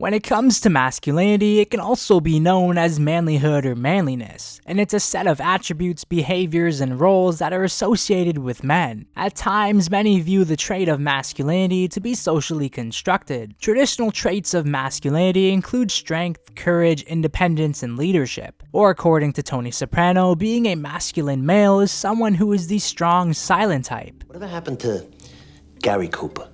When it comes to masculinity, it can also be known as manlyhood or manliness, and it's a set of attributes, behaviors, and roles that are associated with men. At times, many view the trait of masculinity to be socially constructed. Traditional traits of masculinity include strength, courage, independence, and leadership. Or according to Tony Soprano, being a masculine male is someone who is the strong, silent type. Whatever happened to Gary Cooper,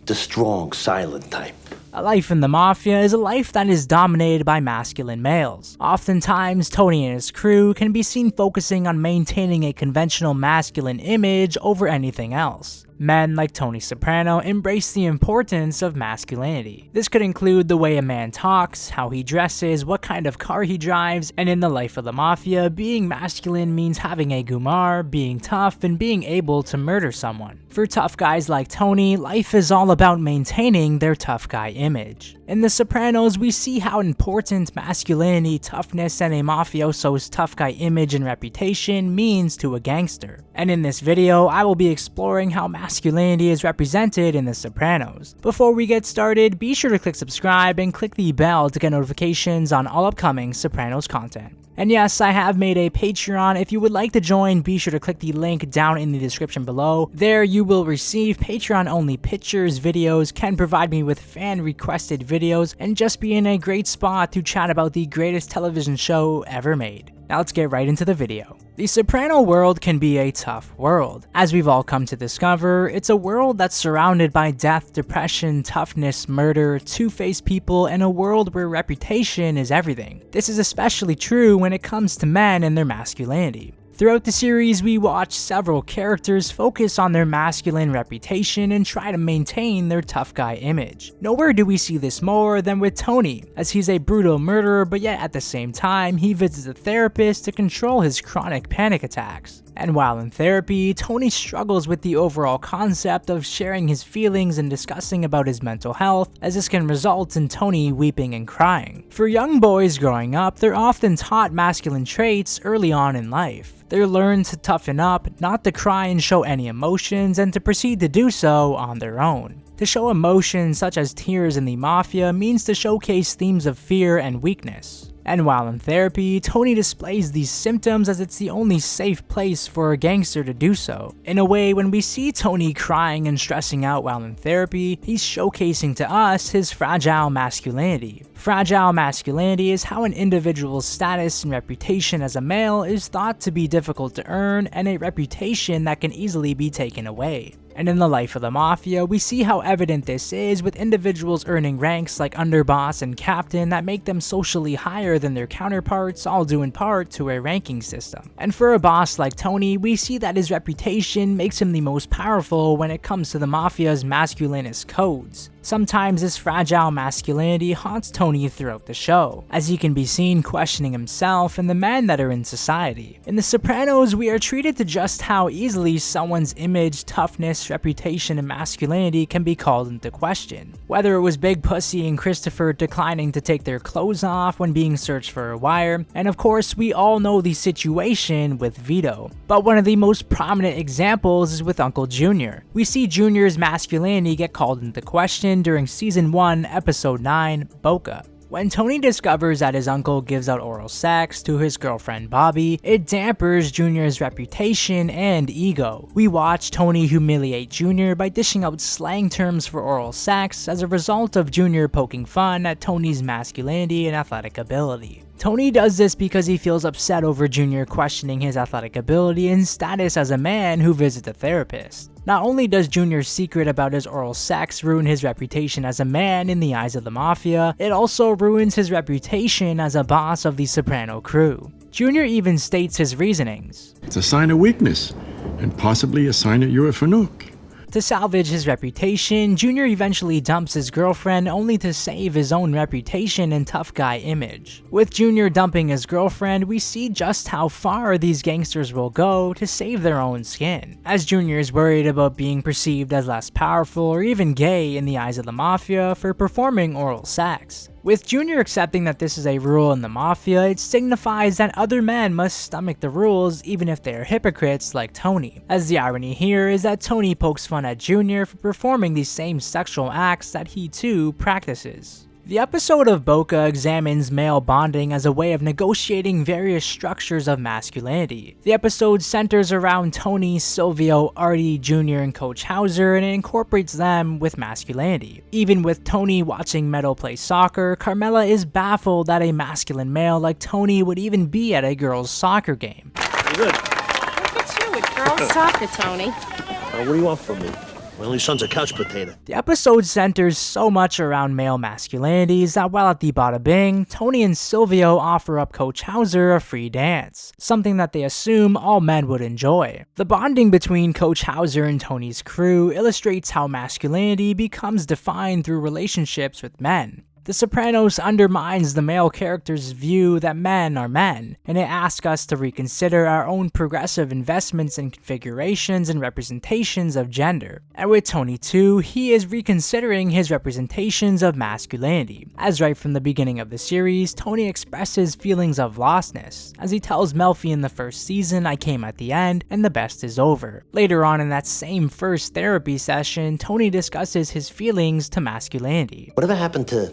the strong, silent type? A life in the mafia is a life that is dominated by masculine males. Oftentimes, Tony and his crew can be seen focusing on maintaining a conventional masculine image over anything else. Men like Tony Soprano embrace the importance of masculinity. This could include the way a man talks, how he dresses, what kind of car he drives, and in the life of the mafia, being masculine means having a gumar, being tough, and being able to murder someone. For tough guys like Tony, life is all about maintaining their tough guy image. In The Sopranos, we see how important masculinity, toughness, and a mafioso's tough guy image and reputation means to a gangster. And in this video, I will be exploring how masculinity is represented in The Sopranos. Before we get started, be sure to click subscribe and click the bell to get notifications on all upcoming Sopranos content. And yes, I have made a Patreon. If you would like to join, be sure to click the link down in the description below. There you will receive Patreon-only pictures, videos, can provide me with fan-requested videos, and just be in a great spot to chat about the greatest television show ever made. Now let's get right into the video. The Soprano world can be a tough world. As we've all come to discover, it's a world that's surrounded by death, depression, toughness, murder, two-faced people, and a world where reputation is everything. This is especially true when it comes to men and their masculinity. Throughout the series, we watch several characters focus on their masculine reputation and try to maintain their tough guy image. Nowhere do we see this more than with Tony, as he's a brutal murderer, but yet at the same time, he visits a therapist to control his chronic panic attacks. And while in therapy, Tony struggles with the overall concept of sharing his feelings and discussing about his mental health, as this can result in Tony weeping and crying. For young boys growing up, they're often taught masculine traits early on in life. They're learned to toughen up, not to cry and show any emotions, and to proceed to do so on their own. To show emotions such as tears in the mafia means to showcase themes of fear and weakness. And while in therapy, Tony displays these symptoms as it's the only safe place for a gangster to do so. In a way, when we see Tony crying and stressing out while in therapy, he's showcasing to us his fragile masculinity. Fragile masculinity is how an individual's status and reputation as a male is thought to be difficult to earn, and a reputation that can easily be taken away. And in the life of the mafia, we see how evident this is, with individuals earning ranks like underboss and captain that make them socially higher than their counterparts, all due in part to a ranking system. And for a boss like Tony, we see that his reputation makes him the most powerful when it comes to the mafia's masculinist codes. Sometimes this fragile masculinity haunts Tony throughout the show, as he can be seen questioning himself and the men that are in society. In The Sopranos, we are treated to just how easily someone's image, toughness, reputation, and masculinity can be called into question. Whether it was Big Pussy and Christopher declining to take their clothes off when being searched for a wire, and of course we all know the situation with Vito. But one of the most prominent examples is with Uncle Junior. We see Junior's masculinity get called into question during Season 1, Episode 9, Boca. When Tony discovers that his uncle gives out oral sex to his girlfriend Bobby, it dampers Junior's reputation and ego. We watch Tony humiliate Junior by dishing out slang terms for oral sex as a result of Junior poking fun at Tony's masculinity and athletic ability. Tony does this because he feels upset over Junior questioning his athletic ability and status as a man who visits a therapist. Not only does Junior's secret about his oral sex ruin his reputation as a man in the eyes of the mafia, it also ruins his reputation as a boss of the Soprano crew. Junior even states his reasonings. It's a sign of weakness, and possibly a sign that you're a fanook. To salvage his reputation, Junior eventually dumps his girlfriend only to save his own reputation and tough guy image. With Junior dumping his girlfriend, we see just how far these gangsters will go to save their own skin, as Junior is worried about being perceived as less powerful or even gay in the eyes of the mafia for performing oral sex. With Junior accepting that this is a rule in the mafia, it signifies that other men must stomach the rules even if they are hypocrites like Tony. As the irony here is that Tony pokes fun at Junior for performing these same sexual acts that he too practices. The episode of Boca examines male bonding as a way of negotiating various structures of masculinity. The episode centers around Tony, Silvio, Artie, Jr., and Coach Hauser, and it incorporates them with masculinity. Even with Tony watching Meadow play soccer, Carmela is baffled that a masculine male like Tony would even be at a girls' soccer game. Pretty good. Look at you with girls' soccer, Tony. What do you want from me? My only son's a couch potato. The episode centers so much around male masculinities that while at the bada bing, Tony and Silvio offer up Coach Hauser a free dance, something that they assume all men would enjoy. The bonding between Coach Hauser and Tony's crew illustrates how masculinity becomes defined through relationships with men. The Sopranos undermines the male character's view that men are men, and it asks us to reconsider our own progressive investments in configurations and representations of gender. And with Tony too, he is reconsidering his representations of masculinity, as right from the beginning of the series, Tony expresses feelings of lostness, as he tells Melfi in the first season, "I came at the end, and the best is over." Later on in that same first therapy session, Tony discusses his feelings to masculinity. Whatever happened to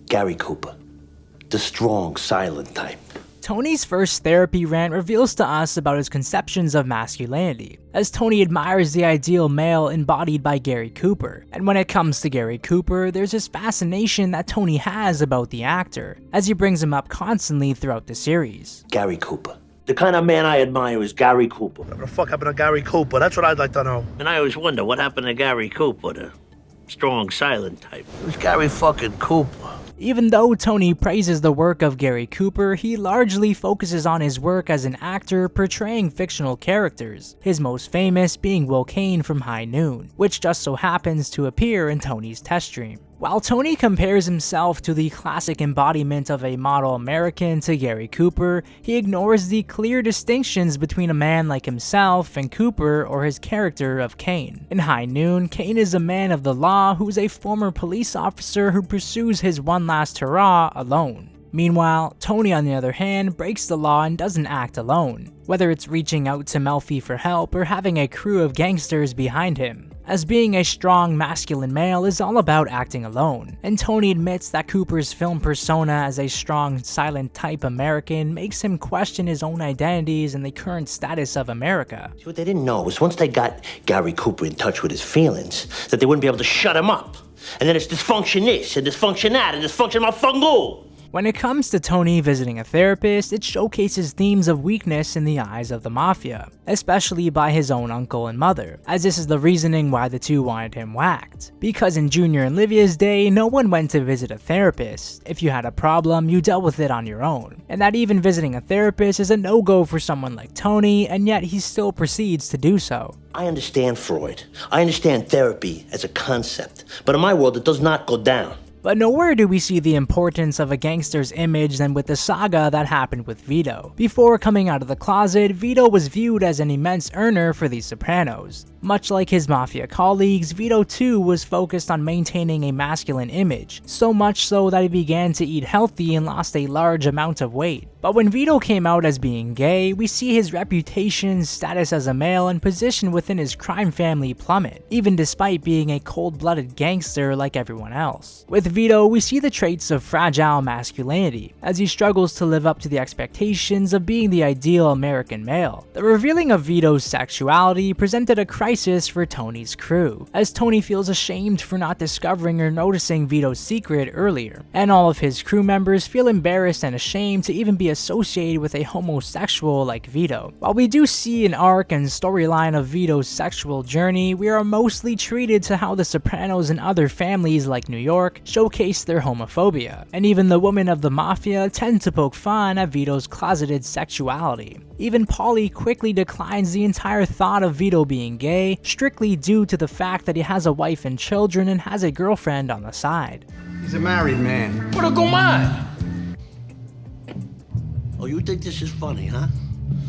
Gary Cooper? The strong, silent type. Tony's first therapy rant reveals to us about his conceptions of masculinity, as Tony admires the ideal male embodied by Gary Cooper. And when it comes to Gary Cooper, there's this fascination that Tony has about the actor, as he brings him up constantly throughout the series. Gary Cooper. The kind of man I admire is Gary Cooper. What the fuck happened to Gary Cooper? That's what I'd like to know. And I always wonder what happened to Gary Cooper, the strong, silent type. Who's Gary fucking Cooper? Even though Tony praises the work of Gary Cooper, he largely focuses on his work as an actor portraying fictional characters, his most famous being Will Kane from High Noon, which just so happens to appear in Tony's test stream. While Tony compares himself to the classic embodiment of a model American to Gary Cooper, he ignores the clear distinctions between a man like himself and Cooper or his character of Kane. In High Noon, Kane is a man of the law who's a former police officer who pursues his one last hurrah alone. Meanwhile, Tony on the other hand breaks the law and doesn't act alone, whether it's reaching out to Melfi for help or having a crew of gangsters behind him. As being a strong masculine male is all about acting alone, and Tony admits that Cooper's film persona as a strong, silent type American makes him question his own identities and the current status of America. See, what they didn't know was once they got Gary Cooper in touch with his feelings, that they wouldn't be able to shut him up. And then it's dysfunction this, and dysfunction that, and dysfunction motherfucker. When it comes to Tony visiting a therapist, it showcases themes of weakness in the eyes of the mafia, especially by his own uncle and mother, as this is the reasoning why the two wanted him whacked. Because in Junior and Livia's day, no one went to visit a therapist. If you had a problem, you dealt with it on your own, and that even visiting a therapist is a no-go for someone like Tony, and yet he still proceeds to do so. I understand Freud. I understand therapy as a concept, but in my world it does not go down. But nowhere do we see the importance of a gangster's image than with the saga that happened with Vito. Before coming out of the closet, Vito was viewed as an immense earner for the Sopranos. Much like his mafia colleagues, Vito too was focused on maintaining a masculine image, so much so that he began to eat healthy and lost a large amount of weight. But when Vito came out as being gay, we see his reputation, status as a male, and position within his crime family plummet, even despite being a cold-blooded gangster like everyone else. With Vito, we see the traits of fragile masculinity, as he struggles to live up to the expectations of being the ideal American male. The revealing of Vito's sexuality presented a crisis for Tony's crew, as Tony feels ashamed for not discovering or noticing Vito's secret earlier, and all of his crew members feel embarrassed and ashamed to even be associated with a homosexual like Vito. While we do see an arc and storyline of Vito's sexual journey, we are mostly treated to how the Sopranos and other families like New York showcase their homophobia, and even the women of the mafia tend to poke fun at Vito's closeted sexuality. Even Paulie quickly declines the entire thought of Vito being gay, strictly due to the fact that he has a wife and children and has a girlfriend on the side. He's a married man. What a go mine? Oh, you think this is funny, huh?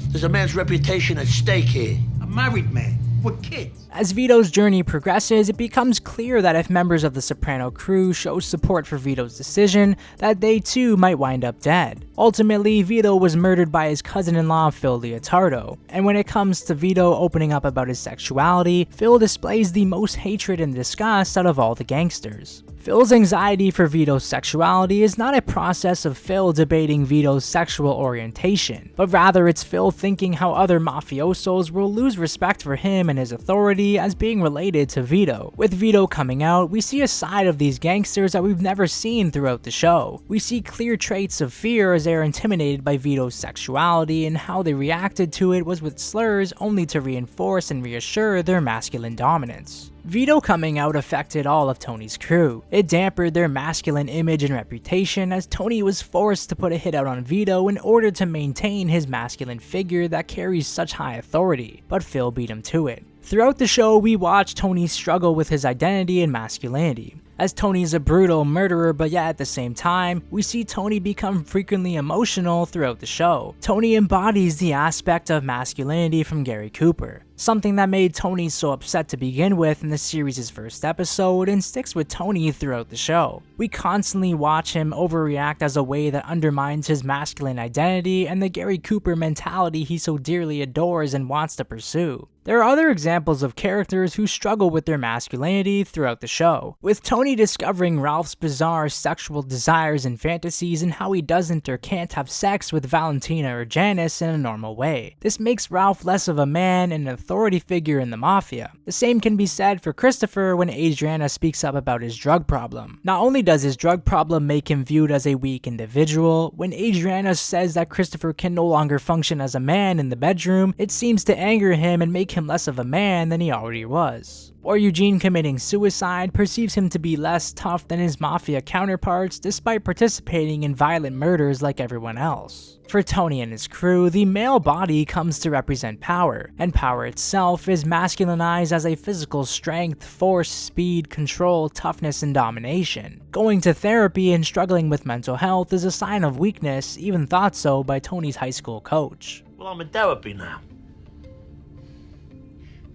There's a man's reputation at stake here. A married man with kids. As Vito's journey progresses, it becomes clear that if members of the Soprano crew show support for Vito's decision, that they too might wind up dead. Ultimately, Vito was murdered by his cousin-in-law Phil Leotardo, and when it comes to Vito opening up about his sexuality, Phil displays the most hatred and disgust out of all the gangsters. Phil's anxiety for Vito's sexuality is not a process of Phil debating Vito's sexual orientation, but rather it's Phil thinking how other mafiosos will lose respect for him and his authority as being related to Vito. With Vito coming out, we see a side of these gangsters that we've never seen throughout the show. We see clear traits of fear as they are intimidated by Vito's sexuality, and how they reacted to it was with slurs only to reinforce and reassure their masculine dominance. Vito coming out affected all of Tony's crew. It dampened their masculine image and reputation, as Tony was forced to put a hit out on Vito in order to maintain his masculine figure that carries such high authority, but Phil beat him to it. Throughout the show, we watch Tony struggle with his identity and masculinity. As Tony's a brutal murderer, but yet at the same time, we see Tony become frequently emotional throughout the show. Tony embodies the aspect of masculinity from Gary Cooper, something that made Tony so upset to begin with in the series' first episode and sticks with Tony throughout the show. We constantly watch him overreact as a way that undermines his masculine identity and the Gary Cooper mentality he so dearly adores and wants to pursue. There are other examples of characters who struggle with their masculinity throughout the show, with Tony discovering Ralph's bizarre sexual desires and fantasies and how he doesn't or can't have sex with Valentina or Janice in a normal way. This makes Ralph less of a man and an authority figure in the mafia. The same can be said for Christopher when Adriana speaks up about his drug problem. Not only does his drug problem make him viewed as a weak individual, when Adriana says that Christopher can no longer function as a man in the bedroom, it seems to anger him and make him less of a man than he already was. Or Eugene committing suicide perceives him to be less tough than his mafia counterparts despite participating in violent murders like everyone else. For Tony and his crew, the male body comes to represent power, and power itself is masculinized as a physical strength, force, speed, control, toughness, and domination. Going to therapy and struggling with mental health is a sign of weakness, even thought so by Tony's high school coach. Well, I'm in therapy now.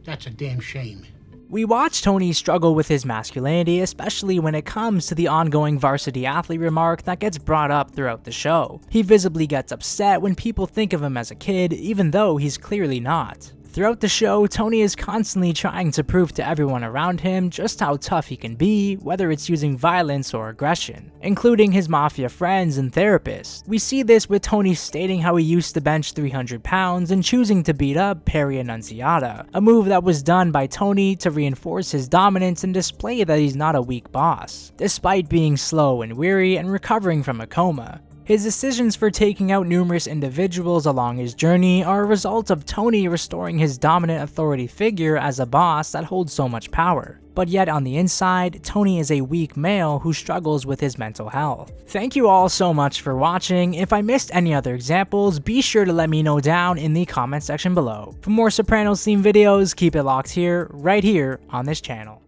That's a damn shame. We watch Tony struggle with his masculinity, especially when it comes to the ongoing varsity athlete remark that gets brought up throughout the show. He visibly gets upset when people think of him as a kid, even though he's clearly not. Throughout the show, Tony is constantly trying to prove to everyone around him just how tough he can be, whether it's using violence or aggression, including his mafia friends and therapists. We see this with Tony stating how he used to bench 300 pounds and choosing to beat up Perry Annunziata, a move that was done by Tony to reinforce his dominance and display that he's not a weak boss, despite being slow and weary and recovering from a coma. His decisions for taking out numerous individuals along his journey are a result of Tony restoring his dominant authority figure as a boss that holds so much power. But yet on the inside, Tony is a weak male who struggles with his mental health. Thank you all so much for watching. If I missed any other examples, be sure to let me know down in the comment section below. For more Sopranos themed videos, keep it locked here, right here on this channel.